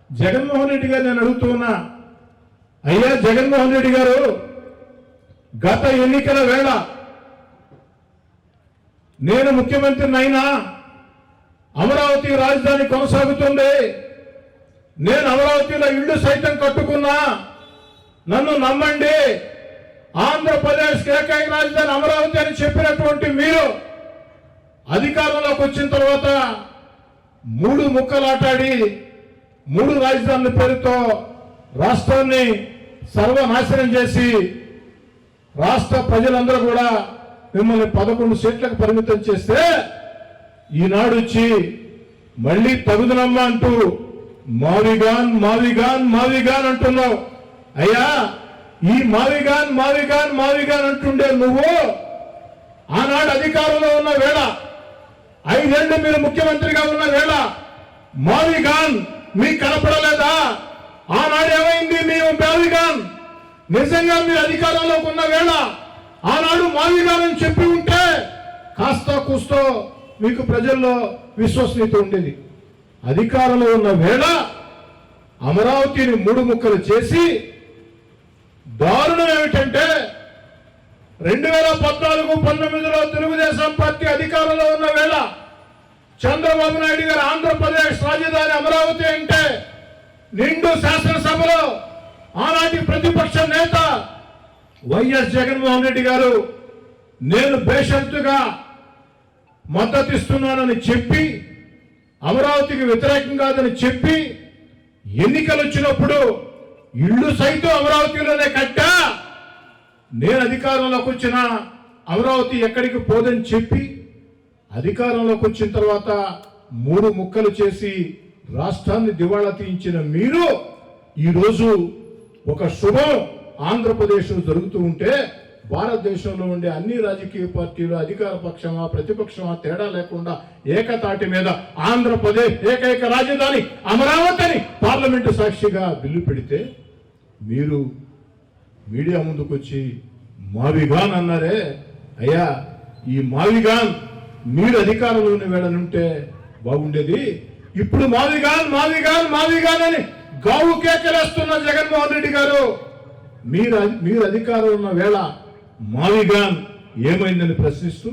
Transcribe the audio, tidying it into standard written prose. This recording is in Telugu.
జగన్మోహన్ రెడ్డి గారు నేను అడుగుతున్నా, అయ్యా జగన్మోహన్ రెడ్డి గారు, గత ఎన్నికల వేళ నేను ముఖ్యమంత్రినైనా అమరావతి రాజధాని కొనసాగుతుంది, నేను అమరావతిలో ఇల్లు సైతం కట్టుకున్నా, నన్ను నమ్మండి, ఆంధ్రప్రదేశ్ ఏకైక రాజధాని అమరావతి అని చెప్పినటువంటి మీరు అధికారంలోకి వచ్చిన తర్వాత 3 ముక్కలాటాడి 3 రాజధానుల పేరుతో రాష్ట్రాన్ని సర్వనాశనం చేసి రాష్ట్ర ప్రజలందరూ కూడా మిమ్మల్ని 11 సీట్లకు పరిమితం చేస్తే ఈనాడు వచ్చి మళ్ళీ తగుదనమ్మ అంటూ మావిగాన్ మావిగాన్ మావిగాన్ అంటున్నావు. అయ్యా ఈ మావిగాన్ మావిగాన్ మావిగాన్ అంటుండే నువ్వు ఆనాడు అధికారంలో ఉన్న వేళ 5 ఏళ్ళు మీరు ముఖ్యమంత్రిగా ఉన్న వేళ మావిగాన్ మీకు కనపడలేదా? ఆనాడు ఏమైంది? మేము మావిగాన్ నిజంగా మీరు అధికారంలోకి ఉన్న వేళ ఆనాడు మావిగాన్ అని చెప్పి ఉంటే కాస్త కూస్తో మీకు ప్రజల్లో విశ్వసనీయత ఉండేది. అధికారంలో ఉన్న వేళ అమరావతిని 3 ముక్కలు చేసి దారుణం ఏమిటంటే 2014-19లో తెలుగుదేశం పార్టీ అధికారంలో ఉన్న వేళ చంద్రబాబు నాయుడు గారు ఆంధ్రప్రదేశ్ రాజధాని అమరావతి అంటే నిండు శాసనసభలో ఆనాటి ప్రతిపక్ష నేత వైఎస్ జగన్మోహన్ రెడ్డి గారు నేను బేషరతుగా మద్దతిస్తున్నానని చెప్పి అమరావతికి వ్యతిరేకం కాదని చెప్పి ఎన్నికలు వచ్చినప్పుడు ఇళ్ళు సైతం అమరావతిలోనే కట్టా, నేను అధికారంలోకి వచ్చిన అమరావతి ఎక్కడికి పోదని చెప్పి అధికారంలోకి వచ్చిన తర్వాత 3 ముక్కలు చేసి రాష్ట్రాన్ని దివాళా తీయించిన మీరు ఈరోజు ఒక శుభం ఆంధ్రప్రదేశ్లో జరుగుతూ ఉంటే భారతదేశంలో ఉండే అన్ని రాజకీయ పార్టీలు అధికార పక్షమా ప్రతిపక్షమా తేడా లేకుండా ఏకతాటి మీద ఆంధ్రప్రదేశ్ ఏకైక రాజధాని అమరావతి అని పార్లమెంటు సాక్షిగా బిల్లు పెడితే మీరు మీడియా ముందుకు వచ్చి మావిగాన్ అన్నారే. అయ్యా ఈ మావిగాన్ మీరు అధికారంలో ఉన్న వేళనుంటే బాగుండేది. ఇప్పుడు మావిగాన్ మావిగాన్ మావిగాన్ అని గావు కేకలేస్తున్న జగన్మోహన్ రెడ్డి గారు మీరు అధికారంలో ఉన్న వేళ మావిగాన్ ఏమైందని ప్రశ్నిస్తూ